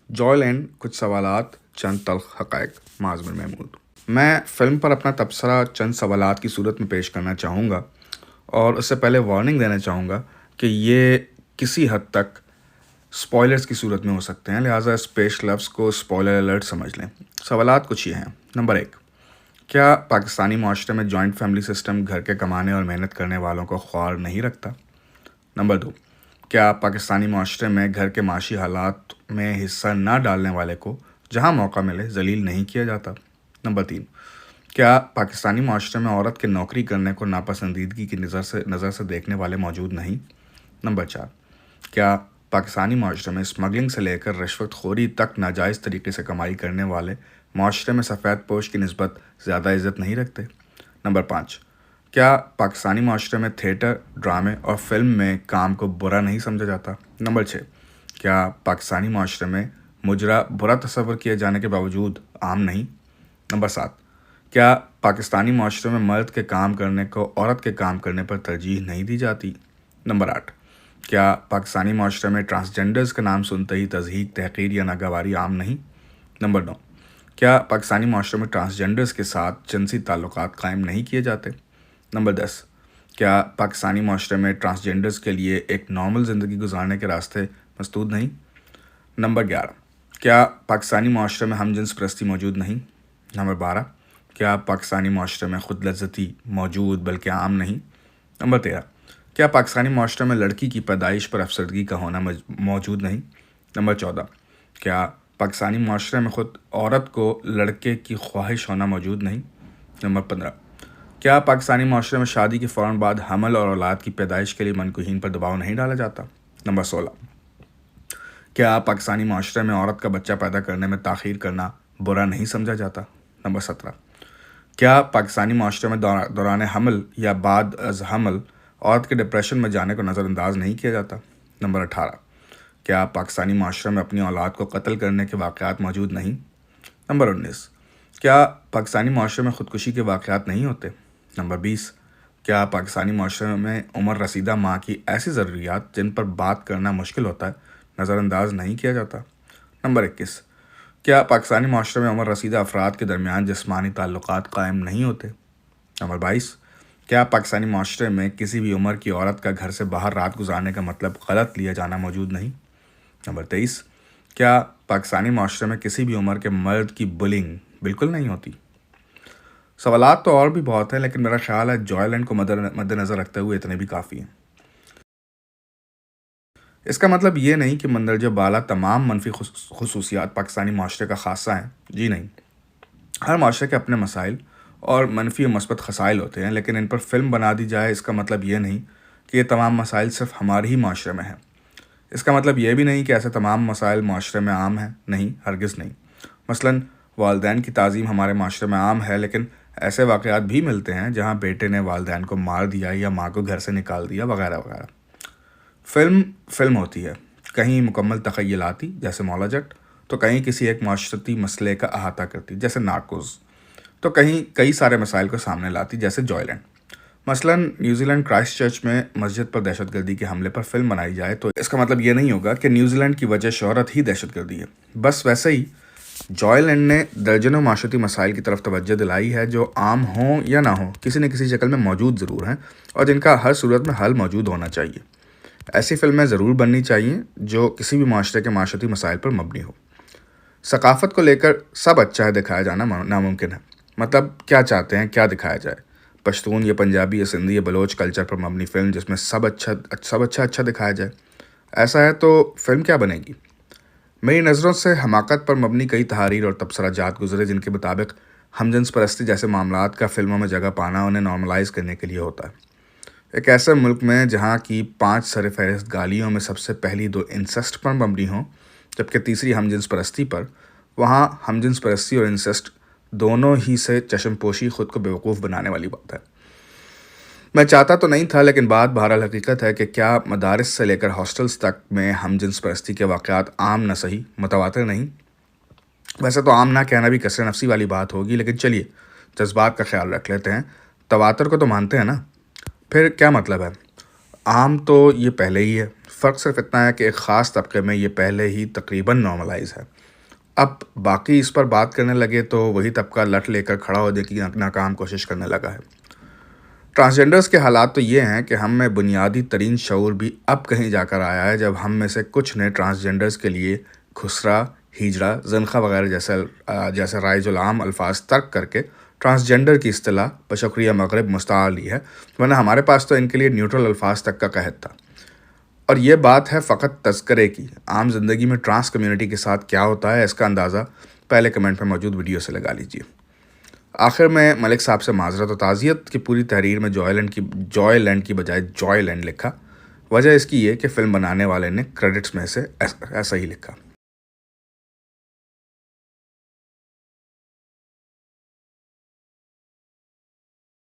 Joy land, کچھ سوالات، چند تلخ حقائق۔ معظم محمود۔ میں فلم پر اپنا تبصرہ چند سوالات کی صورت میں پیش کرنا چاہوں گا، اور اس سے پہلے وارننگ دینا چاہوں گا کہ یہ کسی حد تک سپوائلرز کی صورت میں ہو سکتے ہیں، لہٰذا اس پیش لفظ کو سپوائلر الرٹ سمجھ لیں۔ سوالات کچھ یہ ہیں۔ نمبر 1، کیا پاکستانی معاشرے میں جوائنٹ فیملی سسٹم گھر کے کمانے اور محنت کرنے والوں کو خوار نہیں رکھتا؟ نمبر 2، کیا پاکستانی معاشرے میں گھر کے معاشی حالات میں حصہ نہ ڈالنے والے کو جہاں موقع ملے ذلیل نہیں کیا جاتا؟ نمبر 3، کیا پاکستانی معاشرے میں عورت کے نوکری کرنے کو ناپسندیدگی کی نظر سے دیکھنے والے موجود نہیں؟ نمبر 4، کیا پاکستانی معاشرے میں اسمگلنگ سے لے کر رشوت خوری تک ناجائز طریقے سے کمائی کرنے والے معاشرے میں سفید پوش کی نسبت زیادہ عزت نہیں رکھتے؟ نمبر 5، کیا پاکستانی معاشرے میں تھیٹر، ڈرامے اور فلم میں کام کو برا نہیں سمجھا جاتا؟ نمبر 6، کیا پاکستانی معاشرے میں مجرا برا تصور کیے جانے کے باوجود عام نہیں؟ نمبر 7، کیا پاکستانی معاشرے میں مرد کے کام کرنے کو عورت کے کام کرنے پر ترجیح نہیں دی جاتی؟ نمبر 8، کیا پاکستانی معاشرے میں ٹرانسجنڈرز کا نام سنتے ہی تضحیک، تحقیر یا ناگواری عام نہیں؟ نمبر 9، کیا پاکستانی معاشرے میں ٹرانسجنڈرز کے ساتھ جنسی تعلقات قائم نہیں کیے جاتے؟ نمبر 10، کیا پاکستانی معاشرے میں ٹرانسجنڈرز کے لیے ایک نارمل زندگی گزارنے کے راستے مسدود نہیں؟ نمبر 11، کیا پاکستانی معاشرے میں ہم جنس پرستی موجود نہیں؟ نمبر 12، کیا پاکستانی معاشرے میں خود لذتی موجود بلکہ عام نہیں؟ نمبر 13، کیا پاکستانی معاشرے میں لڑکی کی پیدائش پر افسردگی کا ہونا موجود نہیں؟ نمبر 14، کیا پاکستانی معاشرے میں خود عورت کو لڑکے کی خواہش ہونا موجود نہیں؟ نمبر 15، کیا پاکستانی معاشرے میں شادی کے فوراً بعد حمل اور اولاد کی پیدائش کے لیے منکوحین پر دباؤ نہیں ڈالا جاتا؟ نمبر 16، کیا پاکستانی معاشرے میں عورت کا بچہ پیدا کرنے میں تاخیر کرنا برا نہیں سمجھا جاتا؟ نمبر 17، کیا پاکستانی معاشرے میں دوران حمل یا بعد از حمل عورت کے ڈپریشن میں جانے کو نظر انداز نہیں کیا جاتا؟ نمبر 18، کیا پاکستانی معاشرے میں اپنی اولاد کو قتل کرنے کے واقعات موجود نہیں؟ نمبر 19، کیا پاکستانی معاشرے میں خودکشی کے واقعات نہیں ہوتے؟ نمبر 20، کیا پاکستانی معاشرے میں عمر رسیدہ ماں کی ایسی ضروریات جن پر بات کرنا مشکل ہوتا ہے نظر انداز نہیں کیا جاتا؟ نمبر 21، کیا پاکستانی معاشرے میں عمر رسیدہ افراد کے درمیان جسمانی تعلقات قائم نہیں ہوتے؟ نمبر 22، کیا پاکستانی معاشرے میں کسی بھی عمر کی عورت کا گھر سے باہر رات گزارنے کا مطلب غلط لیا جانا موجود نہیں؟ نمبر 23، کیا پاکستانی معاشرے میں کسی بھی عمر کے مرد کی بلنگ بالکل نہیں ہوتی؟ سوالات تو اور بھی بہت ہیں، لیکن میرا خیال ہے جوائے لینڈ کو مد نظر رکھتے ہوئے اتنے بھی کافی ہیں۔ اس کا مطلب یہ نہیں کہ مندرجہ بالا تمام منفی خصوصیات پاکستانی معاشرے کا خاصہ ہیں، جی نہیں۔ ہر معاشرے کے اپنے مسائل اور منفی و مثبت خصائل ہوتے ہیں، لیکن ان پر فلم بنا دی جائے اس کا مطلب یہ نہیں کہ یہ تمام مسائل صرف ہمارے ہی معاشرے میں ہیں۔ اس کا مطلب یہ بھی نہیں کہ ایسے تمام مسائل معاشرے میں عام ہیں، نہیں، ہرگز نہیں۔ مثلاً والدین کی تعظیم ہمارے معاشرے میں عام ہے، لیکن ایسے واقعات بھی ملتے ہیں جہاں بیٹے نے والدین کو مار دیا یا ماں کو گھر سے نکال دیا وغیرہ وغیرہ۔ فلم ہوتی ہے، کہیں مکمل تخیلاتی جیسے مولا جٹ، تو کہیں کسی ایک معاشرتی مسئلے کا احاطہ کرتی جیسے نارکوز، تو کہیں کئی سارے مسائل کو سامنے لاتی جیسے جوائے لینڈ۔ مثلاً نیوزی لینڈ کرائسٹ چرچ میں مسجد پر دہشت گردی کے حملے پر فلم بنائی جائے تو اس کا مطلب یہ نہیں ہوگا کہ نیوزی لینڈ کی وجہ شہرت ہی دہشت گردی ہے۔ بس ویسے ہی جوائے لینڈ نے درجنوں معاشرتی مسائل کی طرف توجہ دلائی ہے جو عام ہوں یا نہ ہوں کسی نہ کسی شکل میں موجود ضرور ہیں، اور جن کا ہر صورت میں حل موجود ہونا چاہیے۔ ایسی فلمیں ضرور بننی چاہیے جو کسی بھی معاشرے کے معاشرتی مسائل پر مبنی ہو۔ ثقافت کو لے کر سب اچھا ہے دکھایا جانا ناممکن ہے۔ مطلب کیا چاہتے ہیں کیا دکھایا جائے؟ پشتون یا پنجابی یا سندھی یا بلوچ کلچر پر مبنی فلم جس میں سب اچھا دکھایا جائے، ایسا ہے تو فلم کیا بنے گی؟ میری نظروں سے حماقت پر مبنی کئی تحاریر اور تبصرہ جات گزرے جن کے مطابق ہم جنس پرستی جیسے معاملات کا فلموں میں جگہ پانا انہیں نارملائز کرنے کے لیے ہوتا ہے۔ ایک ایسے ملک میں جہاں کی 5 سر فہرست گالیوں میں سب سے پہلی 2 انسسٹ پر مبنی ہوں جبکہ تیسری ہم جنس پرستی پر، وہاں ہم جنس پرستی اور انسسٹ دونوں ہی سے چشم پوشی خود کو بیوقوف بنانے والی بات ہے۔ میں چاہتا تو نہیں تھا، لیکن بات بہرحال حقیقت ہے کہ کیا مدارس سے لے کر ہاسٹلز تک میں ہم جنس پرستی کے واقعات عام نہ صحیح متواتر نہیں؟ ویسے تو عام نہ کہنا بھی کثر نفسی والی بات ہوگی، لیکن چلیے جذبات کا خیال رکھ لیتے ہیں۔ تواتر کو تو مانتے ہیں نا؟ پھر کیا مطلب ہے؟ عام تو یہ پہلے ہی ہے، فرق صرف اتنا ہے کہ ایک خاص طبقے میں یہ پہلے ہی تقریباً نارملائز ہے. اب باقی اس پر بات کرنے لگے تو وہی طبقہ لٹ لے کر کھڑا ہونے کی ناکام کوشش کرنے لگا ہے. ٹرانسجنڈرز کے حالات تو یہ ہیں کہ ہم میں بنیادی ترین شعور بھی اب کہیں جا کر آیا ہے جب ہم میں سے کچھ نے ٹرانسجنڈرز کے لیے خسرہ، ہجرہ، زنخہ وغیرہ جیسے رائج العام الفاظ ترک کر کے ٹرانسجنڈر کی اصطلاح بشکریہ مغرب مستعار لی ہے، ورنہ ہمارے پاس تو ان کے لیے نیوٹرل الفاظ تک کا قحط تھا. اور یہ بات ہے فقط تذکرے کی. عام زندگی میں ٹرانس کمیونٹی کے ساتھ کیا ہوتا ہے اس کا اندازہ پہلے کمنٹ میں موجود ویڈیو سے لگا لیجیے. آخر میں ملک صاحب سے معذرت و تعزیت کہ پوری تحریر میں جوائے لینڈ کی بجائے جوائے لینڈ لکھا. وجہ اس کی یہ کہ فلم بنانے والے نے کریڈٹس میں سے ایسا ہی لکھا.